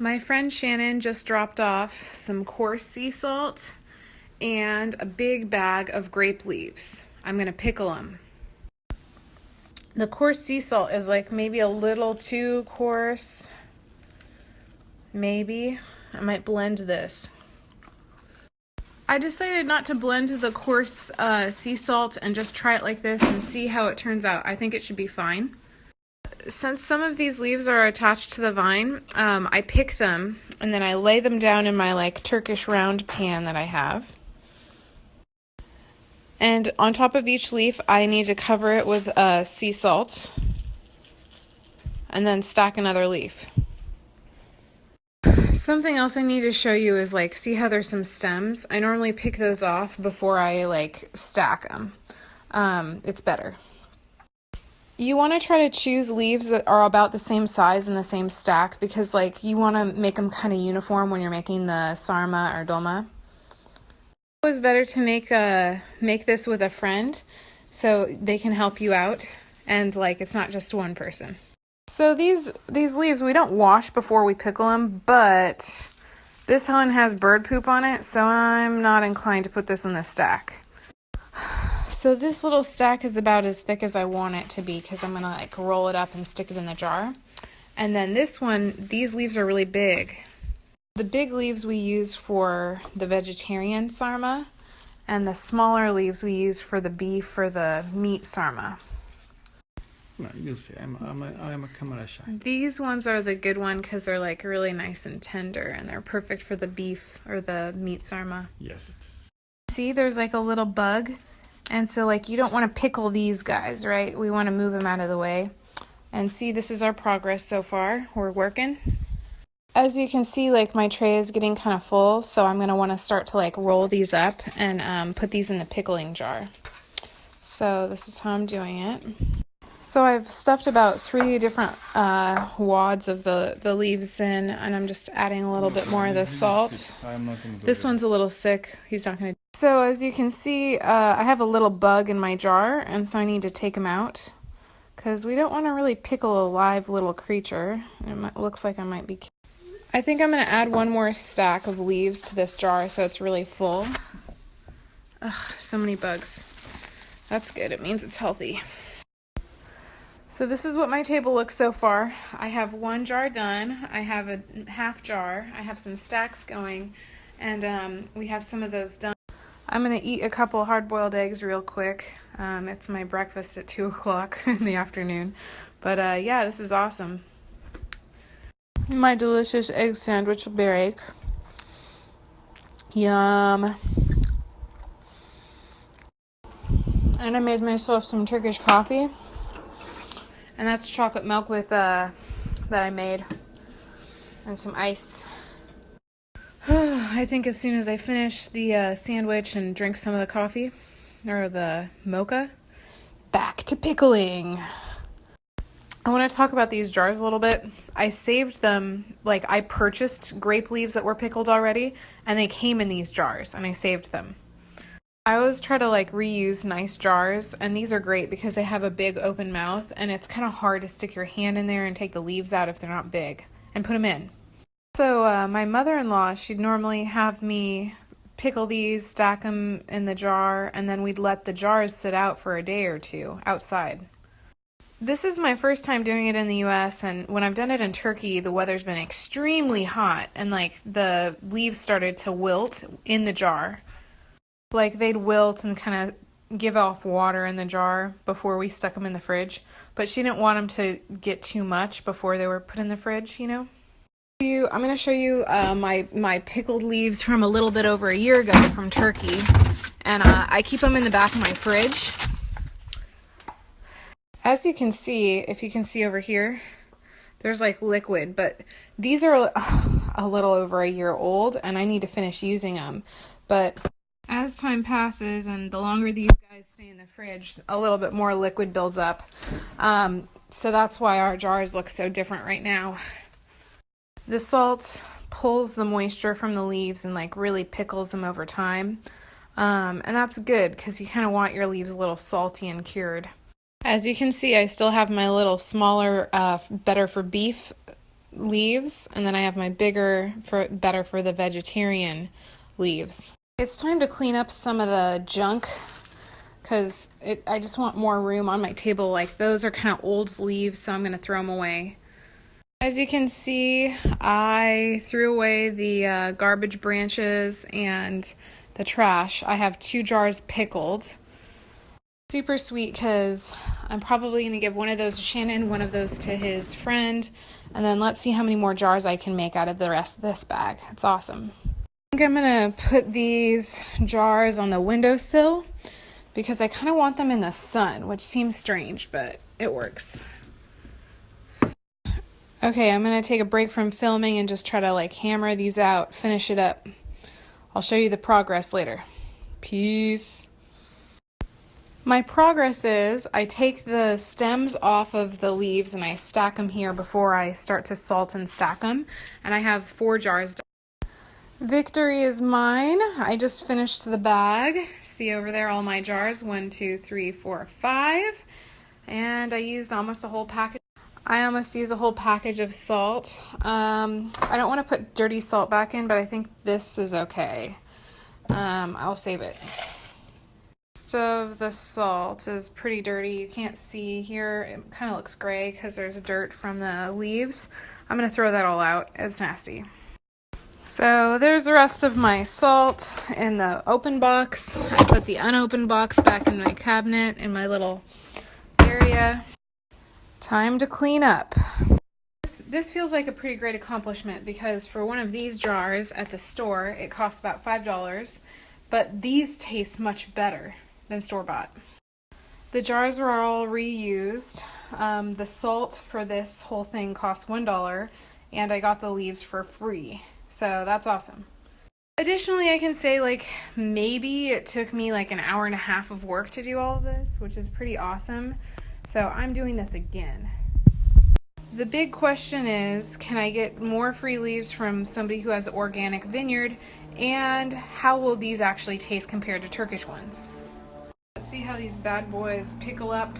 My friend Shannon just dropped off some coarse sea salt and a big bag of grape leaves. I'm going to pickle them. The coarse sea salt is like maybe a little too coarse. Maybe. I might blend this. I decided not to blend the coarse sea salt and just try it like this and see how it turns out. I think it should be fine. Since some of these leaves are attached to the vine, I pick them and then I lay them down in my like Turkish round pan that I have. And on top of each leaf, I need to cover it with sea salt and then stack another leaf. Something else I need to show you is like, see how there's some stems? I normally pick those off before I like stack them. It's better. You want to try to choose leaves that are about the same size and the same stack because like you want to make them kind of uniform when you're making the sarma or dolma. It was better to make this with a friend so they can help you out and like it's not just one person. So these leaves we don't wash before we pickle them, but this one has bird poop on it, so I'm not inclined to put this in the stack. So this little stack is about as thick as I want it to be because I'm going to like roll it up and stick it in the jar. And then this one, these leaves are really big. The big leaves we use for the vegetarian sarma, and the smaller leaves we use for the beef or the meat sarma. You'll see. I'm a camera shy. These ones are the good one because they're like really nice and tender and they're perfect for the beef or the meat sarma. Yes. See, there's like a little bug. And so like you don't want to pickle these guys, right? We want to move them out of the way. And see, this is our progress so far. We're working. As you can see, like my tray is getting kind of full, so I'm going to want to start to like roll these up and put these in the pickling jar. So this is how I'm doing it. So I've stuffed about 3 different wads of the leaves in, and I'm just adding a little bit more of the salt. This one's a little sick. He's not going to. So as you can see, I have a little bug in my jar, and so I need to take him out because we don't want to really pickle a live little creature. It looks like I might be. I think I'm going to add one more stack of leaves to this jar so it's really full. Ugh, so many bugs. That's good. It means it's healthy. So this is what my table looks so far. I have 1 jar done. I have a half jar. I have some stacks going, and we have some of those done. I'm going to eat a couple hard-boiled eggs real quick. It's my breakfast at 2 o'clock in the afternoon. But yeah, this is awesome. My delicious egg sandwich break. Yum. And I made myself some Turkish coffee. And that's chocolate milk with that I made. And some ice. I think as soon as I finish the sandwich and drink some of the coffee, or the mocha, back to pickling. I want to talk about these jars a little bit. I saved them, like I purchased grape leaves that were pickled already, and they came in these jars, and I saved them. I always try to like reuse nice jars, and these are great because they have a big open mouth, and it's kind of hard to stick your hand in there and take the leaves out if they're not big, and put them in. So my mother-in-law, she'd normally have me pickle these, stack them in the jar, and then we'd let the jars sit out for a day or 2 outside. This is my first time doing it in the US, and when I've done it in Turkey, the weather's been extremely hot, and like the leaves started to wilt in the jar. Like they'd wilt and kind of give off water in the jar before we stuck them in the fridge. But she didn't want them to get too much before they were put in the fridge, you know? I'm going to show you my pickled leaves from a little bit over a year ago from Turkey. And I keep them in the back of my fridge. As you can see, if you can see over here, there's like liquid. But these are a little over a year old, and I need to finish using them. But as time passes and the longer these guys stay in the fridge, a little bit more liquid builds up. So that's why our jars look so different right now. The salt pulls the moisture from the leaves and like really pickles them over time. And that's good because you kind of want your leaves a little salty and cured. As you can see, I still have my little smaller, better for beef leaves, and then I have my bigger, better for the vegetarian leaves. It's time to clean up some of the junk because I just want more room on my table. Like, those are kind of old leaves, so I'm going to throw them away. As you can see, I threw away the garbage branches and the trash. I have 2 jars pickled. Super sweet because I'm probably going to give one of those to Shannon, one of those to his friend, and then let's see how many more jars I can make out of the rest of this bag. It's awesome. I think I'm going to put these jars on the windowsill because I kind of want them in the sun, which seems strange, but it works. Okay, I'm going to take a break from filming and just try to like hammer these out, finish it up. I'll show you the progress later. Peace. My progress is I take the stems off of the leaves and I stack them here before I start to salt and stack them. And I have 4 jars done. Victory is mine. I just finished the bag. See over there all my jars. 1, 2, 3, 4, 5. And I used almost a whole package. I almost used a whole package of salt. I don't want to put dirty salt back in, but I think this is okay. I'll save it. Most of the salt is pretty dirty. You can't see here. It kind of looks gray because there's dirt from the leaves. I'm going to throw that all out. It's nasty. So there's the rest of my salt in the open box. I put the unopened box back in my cabinet in my little area. Time to clean up. This feels like a pretty great accomplishment because for one of these jars at the store, it costs about $5, but these taste much better than store-bought. The jars were all reused. The salt for this whole thing cost $1, and I got the leaves for free. So that's awesome. Additionally, I can say like maybe it took me like an hour and a half of work to do all of this, which is pretty awesome. So I'm doing this again. The big question is, can I get more free leaves from somebody who has an organic vineyard, and how will these actually taste compared to Turkish ones? Let's see how these bad boys pickle up.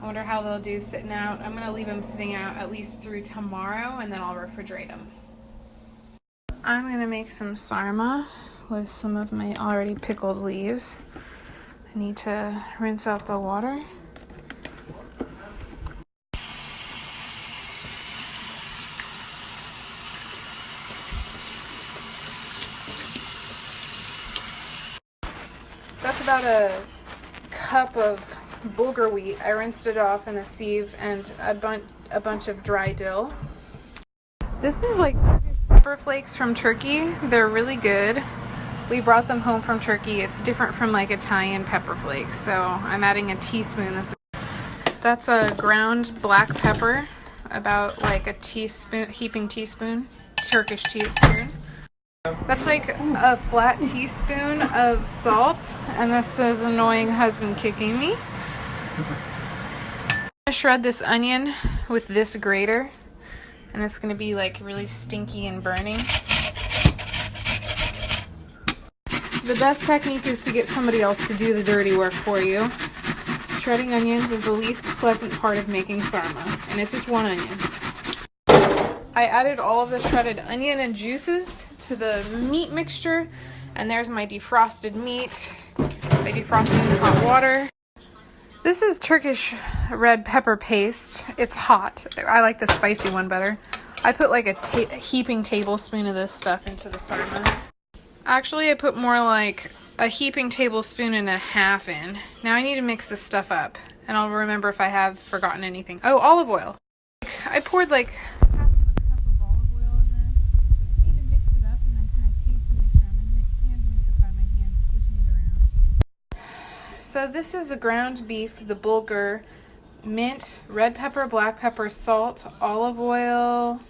I wonder how they'll do sitting out. I'm going to leave them sitting out at least through tomorrow, and then I'll refrigerate them. I'm going to make some sarma with some of my already pickled leaves. I need to rinse out the water. That's about a cup of bulgur wheat. I rinsed it off in a sieve and a bunch of dry dill. This is like pepper flakes from Turkey. They're really good. We brought them home from Turkey. It's different from like Italian pepper flakes. So I'm adding a teaspoon. That's a ground black pepper, about like a teaspoon, heaping teaspoon, Turkish teaspoon. That's like a flat teaspoon of salt, and this is annoying husband kicking me. I shred this onion with this grater, and it's going to be like really stinky and burning. The best technique is to get somebody else to do the dirty work for you. Shredding onions is the least pleasant part of making sarma, and it's just 1 onion. I added all of the shredded onion and juices to the meat mixture, and there's my defrosted meat. I defrosted it in hot water. This is Turkish red pepper paste. It's hot. I like the spicy one better. I put like a heaping tablespoon of this stuff into the sarma. Actually, I put more like a heaping tablespoon and a half in. Now I need to mix this stuff up, and I'll remember if I have forgotten anything. Oh, olive oil. I poured like So this is the ground beef, the bulgur, mint, red pepper, black pepper, salt, olive oil.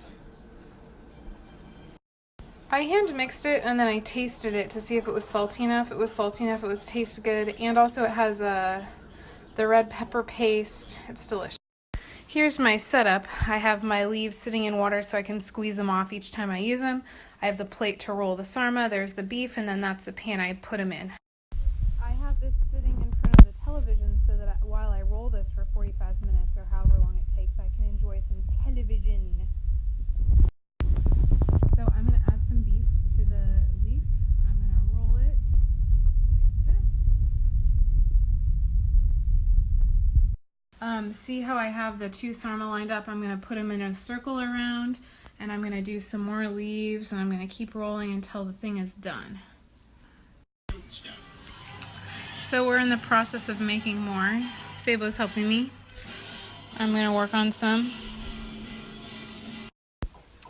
I hand mixed it and then I tasted it to see if it was salty enough. It was salty enough, it was tasted good, and also it has the red pepper paste. It's delicious. Here's my setup. I have my leaves sitting in water so I can squeeze them off each time I use them. I have the plate to roll the sarma, there's the beef, and then that's the pan I put them in. I have this sitting in front of the television so that while I roll this for 45 minutes or however long it takes, I can enjoy some television. See how I have the 2 sarma lined up? I'm going to put them in a circle around, and I'm going to do some more leaves, and I'm going to keep rolling until the thing is done. So we're in the process of making more. Sabo's helping me. I'm going to work on some.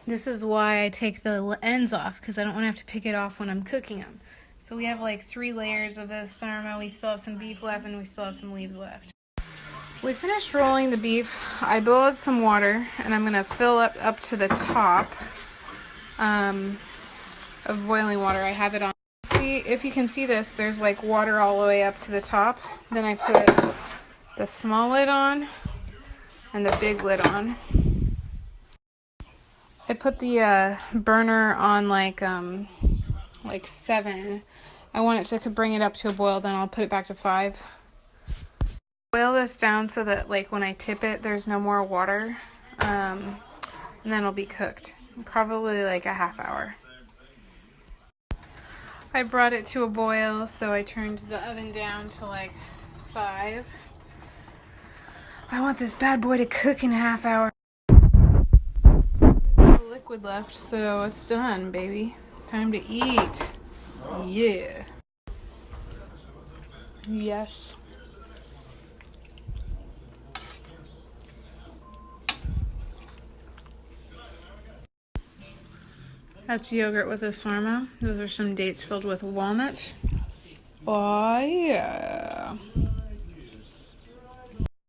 This is why I take the ends off, because I don't want to have to pick it off when I'm cooking them. So we have like 3 layers of the sarma. We still have some beef left, and we still have some leaves left. We finished rolling the beef. I boiled some water, and I'm going to fill up to the top of boiling water. I have it on. See, if you can see this, there's like water all the way up to the top. Then I put the small lid on and the big lid on. I put the burner on like 7. I want it to bring it up to a boil, then I'll put it back to 5. Boil this down so that like when I tip it, there's no more water, and then it'll be cooked. Probably like a half hour. I brought it to a boil, so I turned the oven down to like 5. I want this bad boy to cook in a half hour. Liquid left, so it's done, baby. Time to eat. Yeah. Yes. That's yogurt with a sarma. Those are some dates filled with walnuts. Oh yeah.